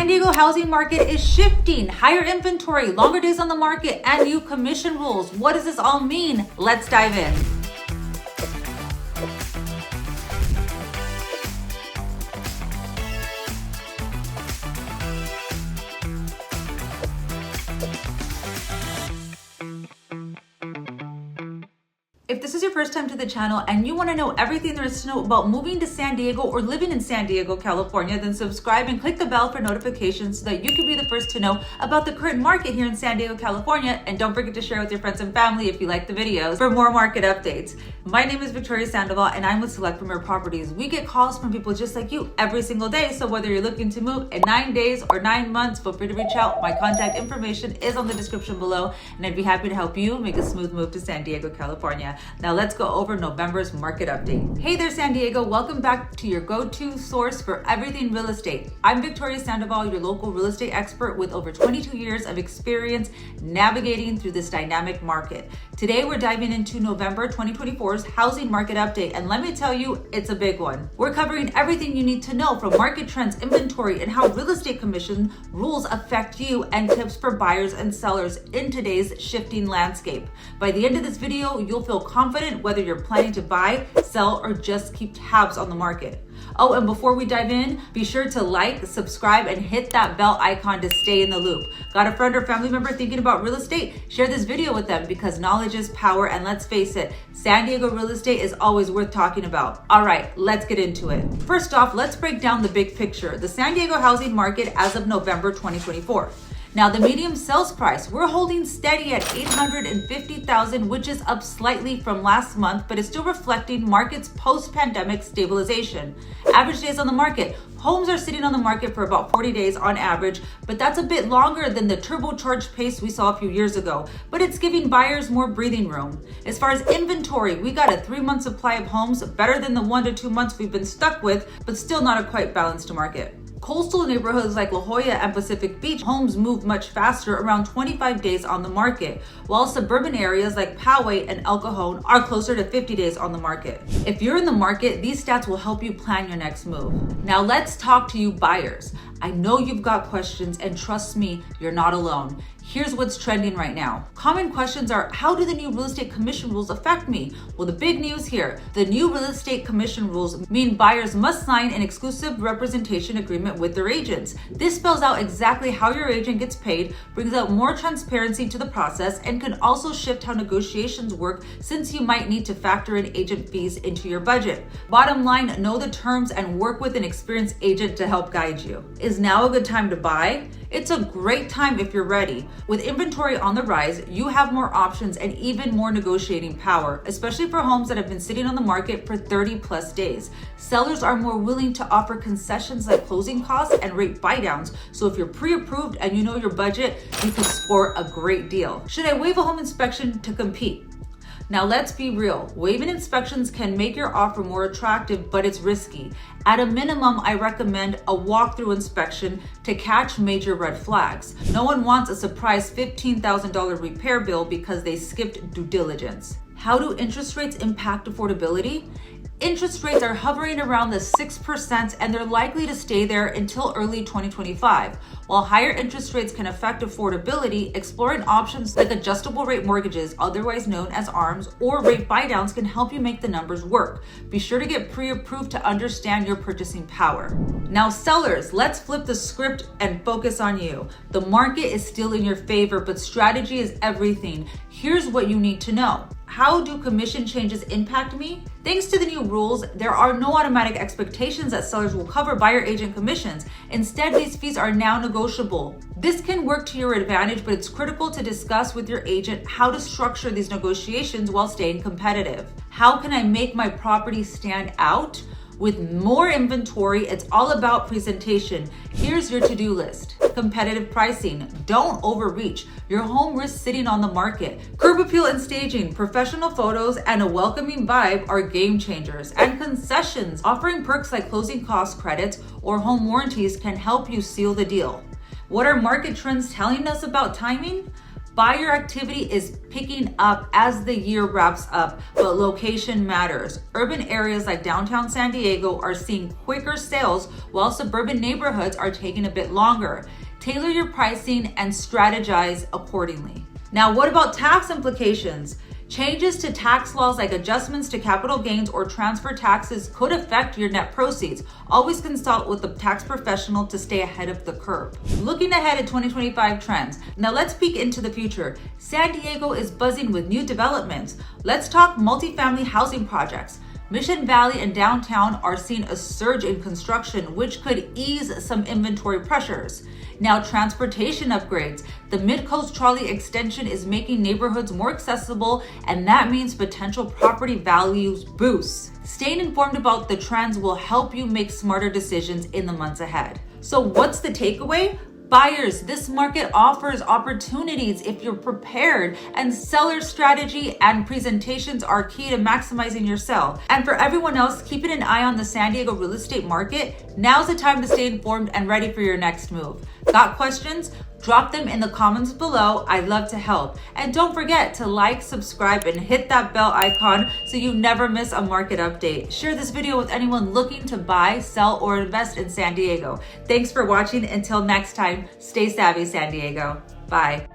San Diego housing market is shifting. Higher inventory, longer days on the market, and new commission rules. What does this all mean? Let's dive in. If this is your first time to the channel and you want to know everything there is to know about moving to San Diego or living in San Diego, California, then subscribe and click the bell for notifications so that you can be the first to know about the current market here in San Diego, California. And don't forget to share with your friends and family if you like the videos for more market updates. My name is Victoria Sandoval and I'm with Select Premier Properties. We get calls from people just like you every single day. So whether you're looking to move in 9 days or 9 months, feel free to reach out. My contact information is on the description below and I'd be happy to help you make a smooth move to San Diego, California. Now let's go over November's market update. Hey there, San Diego. Welcome back to your go-to source for everything real estate. I'm Victoria Sandoval, your local real estate expert with over 22 years of experience navigating through this dynamic market. Today, we're diving into November 2024's housing market update. And let me tell you, it's a big one. We're covering everything you need to know from market trends, inventory, and how real estate commission rules affect you and tips for buyers and sellers in today's shifting landscape. By the end of this video, you'll feel confident whether you're planning to buy, sell, or just keep tabs on the market. Oh, and before we dive in, be sure to like, subscribe, and hit that bell icon to stay in the loop. Got a friend or family member thinking about real estate? Share this video with them because knowledge is power, and let's face it, San Diego real estate is always worth talking about. All right, let's get into it. First off, let's break down the big picture. The San Diego housing market as of November 2024. Now, the medium sales price, we're holding steady at $850,000, which is up slightly from last month, but is still reflecting market's post-pandemic stabilization. Average days on the market, homes are sitting on the market for about 40 days on average, but that's a bit longer than the turbocharged pace we saw a few years ago, but it's giving buyers more breathing room. As far as inventory, we got a 3-month supply of homes, better than the 1 to 2 months we've been stuck with, but still not a quite balanced market. Coastal neighborhoods like La Jolla and Pacific Beach, homes move much faster, around 25 days on the market, while suburban areas like Poway and El Cajon are closer to 50 days on the market. If you're in the market, these stats will help you plan your next move. Now let's talk to you buyers. I know you've got questions, and trust me, you're not alone. Here's what's trending right now. Common questions are, how do the new real estate commission rules affect me? Well, the big news here, the new real estate commission rules mean buyers must sign an exclusive representation agreement with their agents. This spells out exactly how your agent gets paid, brings out more transparency to the process, and can also shift how negotiations work since you might need to factor in agent fees into your budget. Bottom line, know the terms and work with an experienced agent to help guide you. Is now a good time to buy? It's a great time if you're ready. With inventory on the rise, you have more options and even more negotiating power, especially for homes that have been sitting on the market for 30 plus days. Sellers are more willing to offer concessions like closing costs and rate buydowns. So if you're pre-approved and you know your budget, you can score a great deal. Should I waive a home inspection to compete? Now let's be real, waiving inspections can make your offer more attractive, but it's risky. At a minimum, I recommend a walkthrough inspection to catch major red flags. No one wants a surprise $15,000 repair bill because they skipped due diligence. How do interest rates impact affordability? Interest rates are hovering around the 6% and they're likely to stay there until early 2025. While higher interest rates can affect affordability, exploring options like adjustable rate mortgages, otherwise known as ARMs, or rate buydowns can help you make the numbers work. Be sure to get pre-approved to understand your purchasing power. Now sellers, let's flip the script and focus on you. The market is still in your favor, but strategy is everything. Here's what you need to know. How do commission changes impact me? Thanks to the new rules, there are no automatic expectations that sellers will cover buyer agent commissions. Instead, these fees are now negotiable. This can work to your advantage, but it's critical to discuss with your agent how to structure these negotiations while staying competitive. How can I make my property stand out? With more inventory, it's all about presentation. Here's your to-do list. Competitive pricing. Don't overreach. Your home risks sitting on the market. Curb appeal and staging, professional photos, and a welcoming vibe are game changers. And concessions, offering perks like closing cost credits or home warranties can help you seal the deal. What are market trends telling us about timing? Buyer activity is picking up as the year wraps up, but location matters. Urban areas like downtown San Diego are seeing quicker sales, while suburban neighborhoods are taking a bit longer. Tailor your pricing and strategize accordingly. Now, what about tax implications? Changes to tax laws like adjustments to capital gains or transfer taxes could affect your net proceeds. Always consult with a tax professional to stay ahead of the curve. Looking ahead at 2025 trends. Now let's peek into the future. San Diego is buzzing with new developments. Let's talk multifamily housing projects. Mission Valley and downtown are seeing a surge in construction, which could ease some inventory pressures. Now, transportation upgrades. The Mid-Coast Trolley extension is making neighborhoods more accessible, and that means potential property values boosts. Staying informed about the trends will help you make smarter decisions in the months ahead. So what's the takeaway? Buyers, this market offers opportunities if you're prepared, and seller strategy and presentations are key to maximizing your sell. And for everyone else, keeping an eye on the San Diego real estate market, now's the time to stay informed and ready for your next move. Got questions? Drop them in the comments below. I'd love to help. And don't forget to like, subscribe, and hit that bell icon so you never miss a market update. Share this video with anyone looking to buy, sell, or invest in San Diego. Thanks for watching. Until next time, stay savvy, San Diego. Bye.